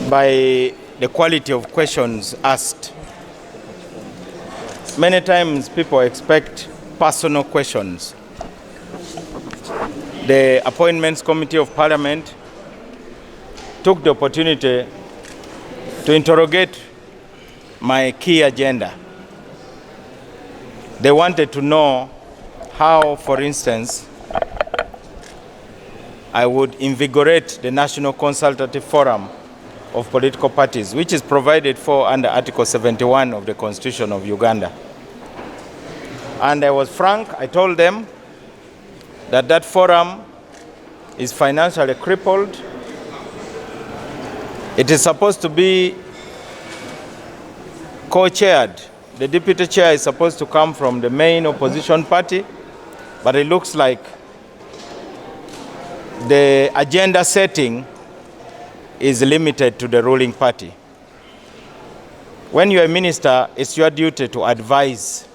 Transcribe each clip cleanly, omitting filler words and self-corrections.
by the quality of questions asked. Many times people expect personal questions. The Appointments Committee of Parliament took the opportunity to interrogate my key agenda. They wanted to know how, for instance, I would invigorate the National Consultative Forum of Political Parties, which is provided for under Article 71 of the Constitution of Uganda. And I was frank. I told them that that forum is financially crippled. It is supposed to be co-chaired. The deputy chair is supposed to come from the main opposition party, but it looks like the agenda setting is limited to the ruling party. When you're a minister, it's your duty to advise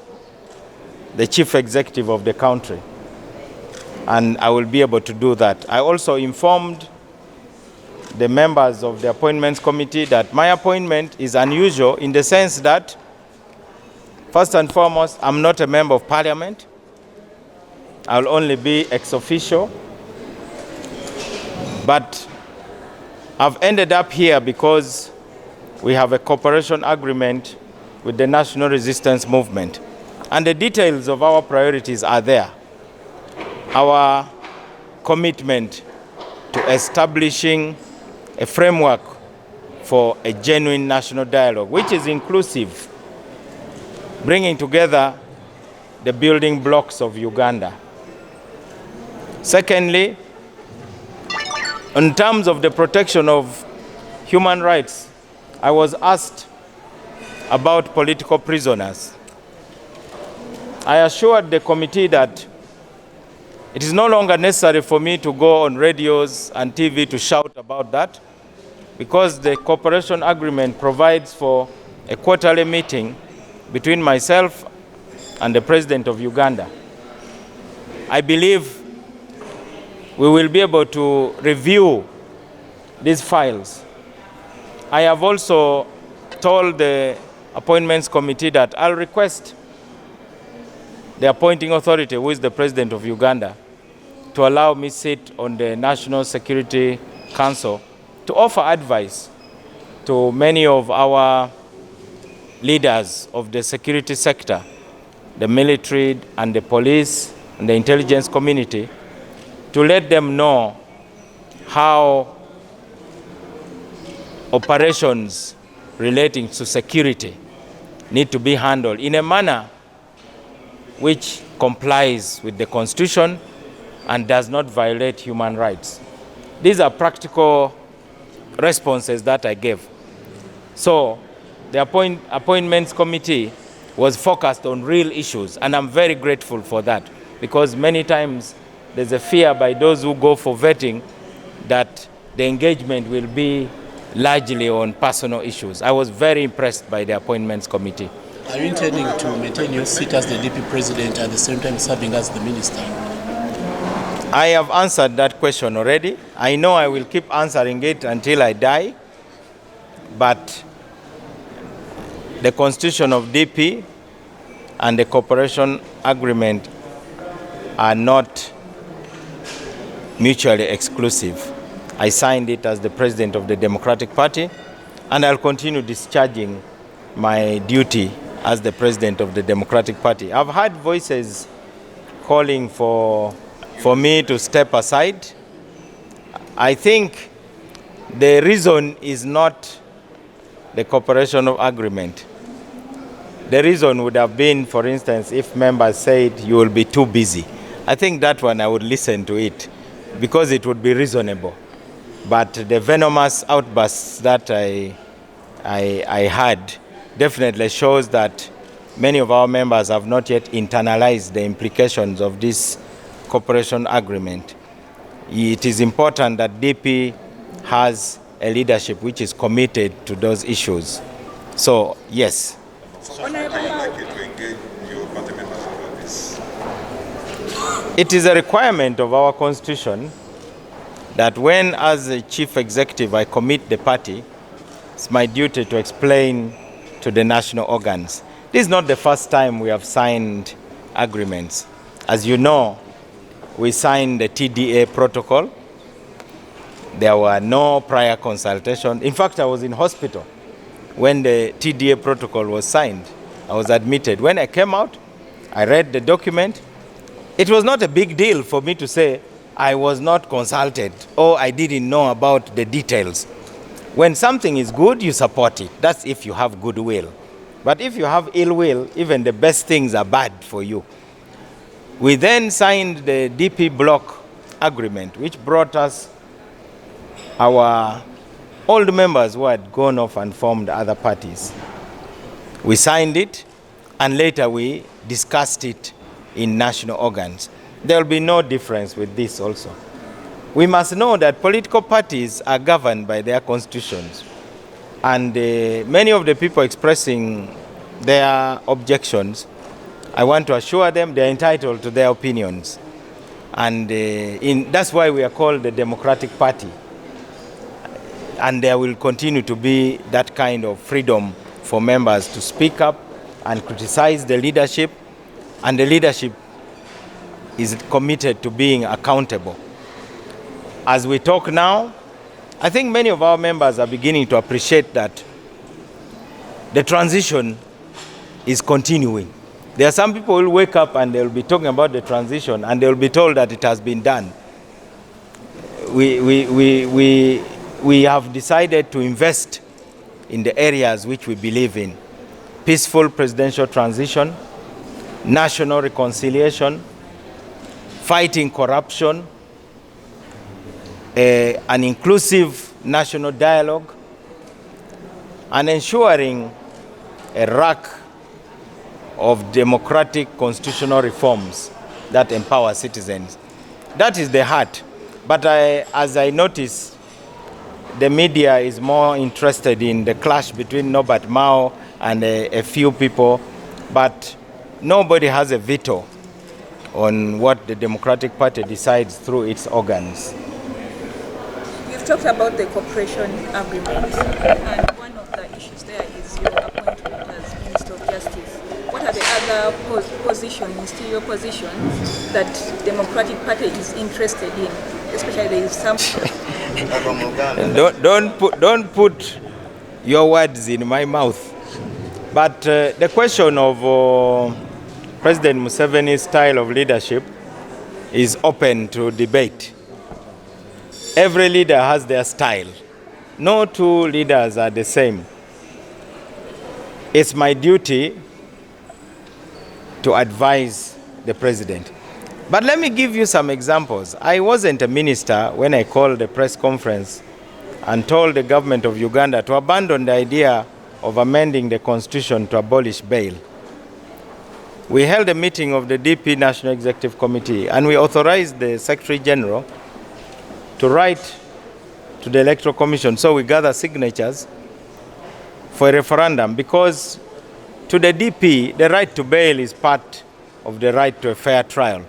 the chief executive of the country, and I will be able to do that. I also informed the members of the Appointments Committee that my appointment is unusual in the sense that, first and foremost, I'm not a member of parliament. I'll only be ex officio. But I've ended up here because we have a cooperation agreement with the National Resistance Movement. And the details of our priorities are there. Our commitment to establishing a framework for a genuine national dialogue, which is inclusive, bringing together the building blocks of Uganda. Secondly, in terms of the protection of human rights, I was asked about political prisoners. I assured the committee that it is no longer necessary for me to go on radios and TV to shout about that, because the cooperation agreement provides for a quarterly meeting between myself and the President of Uganda. I believe we will be able to review these files. I have also told the Appointments Committee that I'll request the appointing authority, who is the President of Uganda, to allow me sit on the National Security Council to offer advice to many of our leaders of the security sector, the military and the police and the intelligence community, to let them know how operations relating to security need to be handled in a manner which complies with the Constitution and does not violate human rights. These are practical responses that I gave. So the Appointments Committee was focused on real issues, and I'm very grateful for that, because many times there's a fear by those who go for vetting that the engagement will be largely on personal issues. I was very impressed by the Appointments Committee. Are you intending to maintain your seat as the DP President at the same time serving as the Minister? I have answered that question already. I know I will keep answering it until I die, but the Constitution of DP and the cooperation agreement are not mutually exclusive. I signed it as the President of the Democratic Party, and I'll continue discharging my duty as the President of the Democratic Party. I've heard voices calling for me to step aside. I think the reason is not the cooperation agreement. The reason would have been, for instance, if members said you will be too busy. I think that one I would listen to it, because it would be reasonable. But the venomous outbursts that I had definitely shows that many of our members have not yet internalized the implications of this cooperation agreement. It is important that DP has a leadership which is committed to those issues. So, yes. So how would you like you to engage your party members about this? It is a requirement of our constitution that when, as a chief executive, I commit the party it's my duty to explain to the national organs. This is not the first time we have signed agreements. As you know, we signed the TDA protocol. There were no prior consultation. In fact, I was in hospital when the TDA protocol was signed. I was admitted. When I came out, I read the document. It was not a big deal for me to say I was not consulted or I didn't know about the details. When something is good, you support it. That's if you have goodwill. But if you have ill will, even the best things are bad for you. We then signed the DP block agreement, which brought us our old members who had gone off and formed other parties. We signed it, and later we discussed it in national organs. There will be no difference with this also. We must know that political parties are governed by their constitutions. And many of the people expressing their objections, I want to assure them they're entitled to their opinions. And that's why we are called the Democratic Party. And there will continue to be that kind of freedom for members to speak up and criticize the leadership. And the leadership is committed to being accountable. As we talk now, I think many of our members are beginning to appreciate that the transition is continuing. There are some people who will wake up and they'll be talking about the transition and they'll be told that it has been done. We have decided to invest in the areas which we believe in: peaceful presidential transition, national reconciliation, fighting corruption, an inclusive national dialogue, and ensuring a rack of democratic constitutional reforms that empower citizens. That is the heart. But as I notice, the media is more interested in the clash between Norbert Mao and a few people, but nobody has a veto on what the Democratic Party decides through its organs. You've talked about the cooperation agreement, and one of the issues there is your appointment as Minister of Justice. What are the other positions, ministerial positions, that Democratic Party is interested in? Especially there is some... Don't put your words in my mouth. But the question of President Museveni's style of leadership is open to debate. Every leader has their style. No two leaders are the same. It's my duty to advise the president. But let me give you some examples. I wasn't a minister when I called a press conference and told the government of Uganda to abandon the idea of amending the constitution to abolish bail. We held a meeting of the DP National Executive Committee and we authorized the Secretary General to write to the Electoral Commission, so we gather signatures for a referendum, because to the DP, the right to bail is part of the right to a fair trial.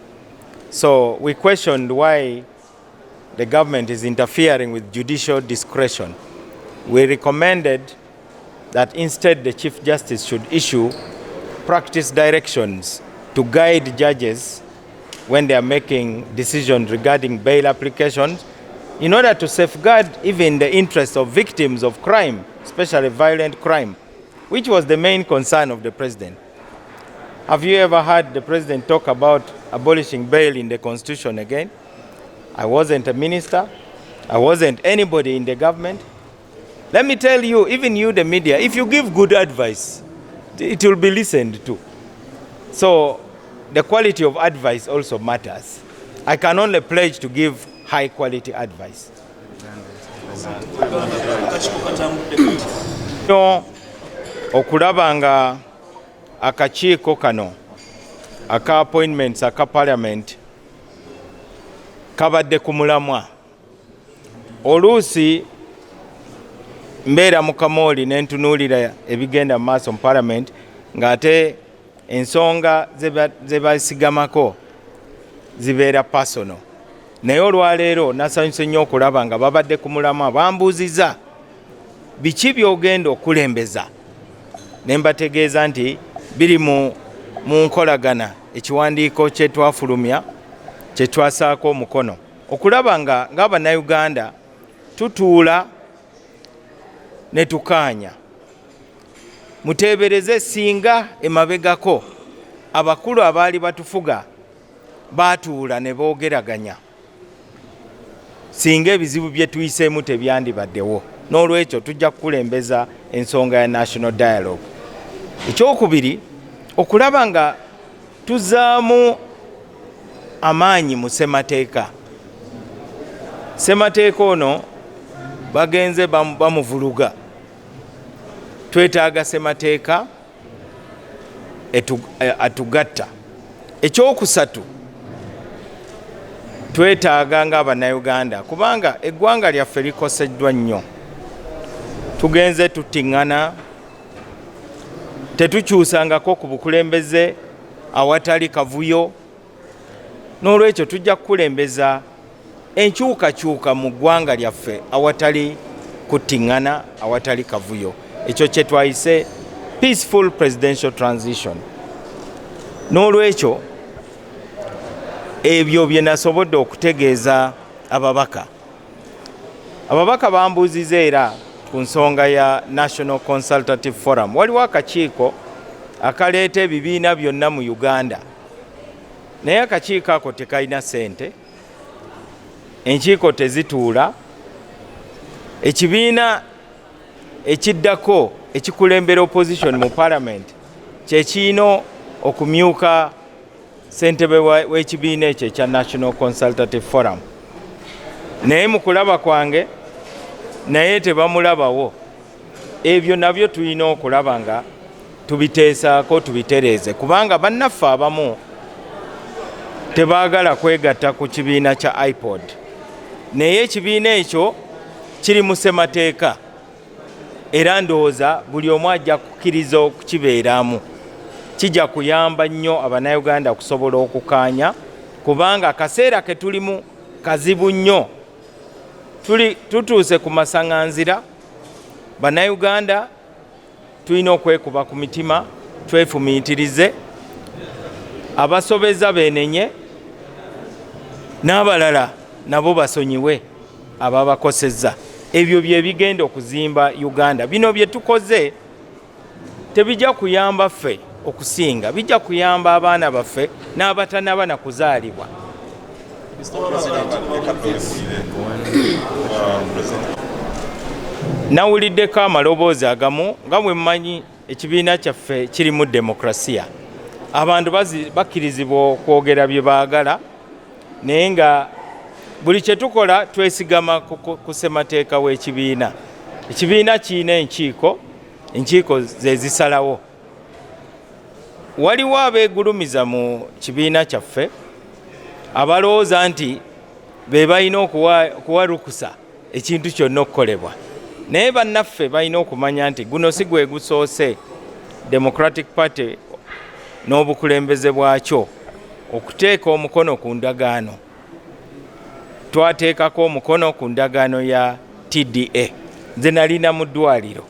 So we questioned why the government is interfering with judicial discretion. We recommended that instead the Chief Justice should issue practice directions to guide judges when they are making decisions regarding bail applications, in order to safeguard even the interests of victims of crime, especially violent crime, which was the main concern of the president. Have you ever heard the president talk about abolishing bail in the constitution again? I wasn't a minister. I wasn't anybody in the government. Let me tell you, even you, the media, if you give good advice, it will be listened to. So the quality of advice also matters. I can only pledge to give high quality advice. No, okulaba nga akakiiko kano aka appointments aka parliament kabadde ku mulamwa. Oluusi mbeera mu kamooli ne ntunuulira ebigenda mu maaso mu parliament ng'ate ensonga ze basigamako zibeera personal. Naye olwaleero nasanyuse nnyo okulaba nga babadde ku mulamwa bambuuziza biki byogenda okulembeza ne mbategeeza nti biri mu nkolagana ekiwandiiko kye twafulumya kye twasaako omukono okulaba ng'Abannayuganda tutuula ne tukaanya muteebereze singa emabegako abakulu abaali batufuga baatuula ne boogeraganya singa ebizibu bye tuyiseemu tebyandibaddewo. N'olwekyo tujja kukulembeza ensonga ya national dialogue. Ekyokubiri okulaba nga tuzaamu amaanyi mu ssemateeka. Ssemateeka ono bagenze bamuvuluga. Twetaaga ssemateeka atugatta. Ekyokusatu twetaaga ng'Abannayuganda kubanga eggwanga lyaffe likoseddwa nnyo. Tugenze tuttiŋŋana tetukyusangako ku bukulembeze awatali kavuyo. N'olwekyo tujja kukulembeza enkyukakyuka mu ggwanga lyaffe awatali kuttiŋŋana awatali kavuyo. Ekyo kye twayise peaceful presidential transition. N'olwekyo ebyo bye nasobodde okutegeeza ababaka. Ababaka bambuuziza era ku nsonga ya National Consultative Forum. Waliwo akakiiko akaleeta ebibiina byonna mu Uganda. Naye akakiiko ako tekalina ssente. Enkiiko tezituula. Ekibiina ekiddako ekikulembera opposition mu parliament kye kiino okumyuka ssentebe w'ekibiina ekyo ekya National Consultative Forum. Naye mu kulaba kwange naye tebamulabawo. Ebyo nabyo tulina okulaba nga tubiteesaako tubitereeze kubanga bannaffe abamu tebaagala kwegatta ku kibiina kya iPod. Naye ekibiina ekyo kiri mu ssemateeka era ndowooza buli omu ajja kukkiriza okukibeeramu. Kijja kuyamba nnyo Abannayuganda okusobola okukaanya kubanga akaseera ke tulimu kazibu nnyo. Tutuuse ku masaŋŋanzira. Bannayuganda tulina okwekuba ku mitima twefumiitirize. Abasobeza beenenye n'abalala nabo basonyiwe ababakosezza. Ebyo bye bigenda okuzimba Uganda. Bino bye tukoze tebijja kuyamba ffe okusinga, bijja kuyamba abaana baffe n'abatanaba na kuzaalibwa. Nawuliddeko amaloboozi agamu nga bwe mmanyi ekibiina kyaffe kiri mu demokrasiya. Abantu bakkirizibwa okwogera bye baagala naye nga buli kye tukola twesigama ku ssemateeka w'ekibiina. Ekibiina kirina enkiiko ze zisalawo. Waliwo abeegulumiza mu kibiina kyaffe abalowooza nti be balina okuwa lukusa ekintu kyonna okukolebwa. Naye bannaffe balina okumanya nti guno si gwe gusoose Democratic Party n'obukulembeze bwakyo okuteeka omukono ku ndagaano. Twateekako omukono ku ndagaano ya TDA. Nze nalina mu ddwaliro.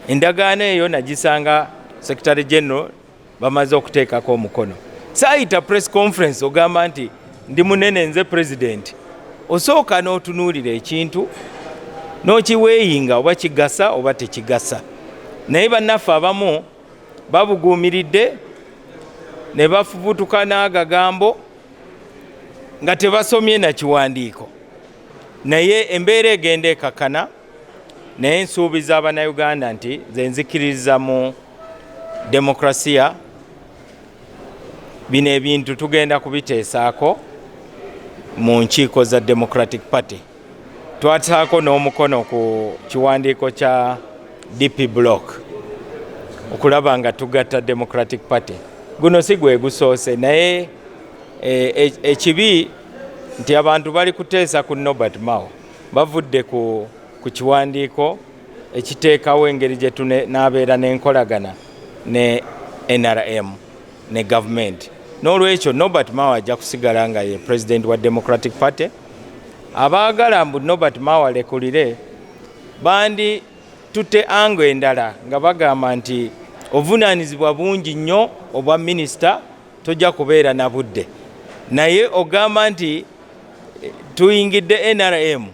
Endagaano eyo nagisanga Secretary General bamaze okuteekako omukono. Saayita press conference ogamba nti ndi munene nze president. Osooka n'otunuulira ekintu n'okiweeyinga oba kigasa oba tekigasa. Naye bannaffe abamu babuguumiridde ne bafubutuka n'agagambo nga tebasomye na kiwandiiko. Naye embeera egenda ekakana. Naye nsuubiza Abannayuganda nti nze nzikiririza mu demokrasiya. Bino ebintu tugenda kubiteesaako mu nkiiko za Democratic Party. Twataako n'omukono ku kiwandiiko kya DP Block okulaba nga tugatta Democratic Party. Guno si gwe gusoose naye ekibi nti abantu bali kuteesa ku Norbert Mao bavudde ku kiwandiiko ekiteekawo engeri gye tunaabeera n'enkolagana ne NRM ne government. N'olwekyo Norbert Mao ajja kusigala nga ye president wa Democratic Party. Abaagala mbu Norbert Mao alekulire bandi tutte ango endala nga bagamba nti obuvunaanyizibwa bungi nnyo obwa minisita tojja kubeera na budde, naye ogamba nti tuyingidde NRM,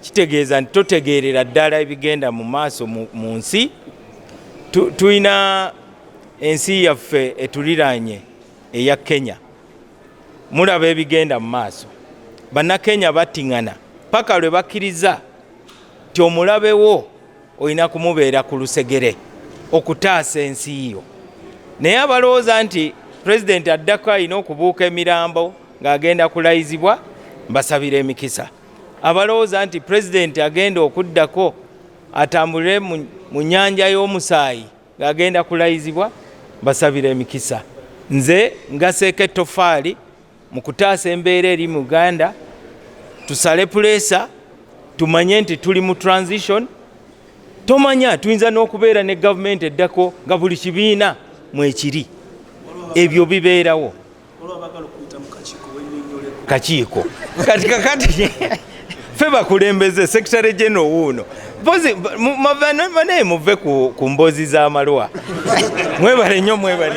kitegeeza nti totegeerera ddala ebigenda mu maaso mu nsi. Tuyina ensi yaffe etuliraanye eya Kenya, mulaba ebigenda mu maaso. Bannakenya battiŋŋana paka lwe bakkiriza ti omulabewo olina kumubeera ku lusegere okutaasa ensi yo. Naye abalowooza nti pulezidenti addako alina okubuuka emirambo ng'agenda kulayizibwa, mbasabira emikisa. Abalowooza nti pulezidenti agenda okuddako atambulire mu nnyanja y'omusaayi ng'agenda kulayizibwa, mbasabira emikisa. Nze ngaseeko ettofaali mu kutaasa embeera eri mu Uganda, tusale puleesa, tumanye nti tuli mu transition. Tomanya tuyinza n'okubeera ne gavumenti eddako nga buli kibiina mwekiri. Ebyo bibeerawo. Kakiiko. Kati ffe bakulembeze Secretary General wuuno. Banaye muve ku mboozi z'amalwa. Mwebale nnyo, mwebale.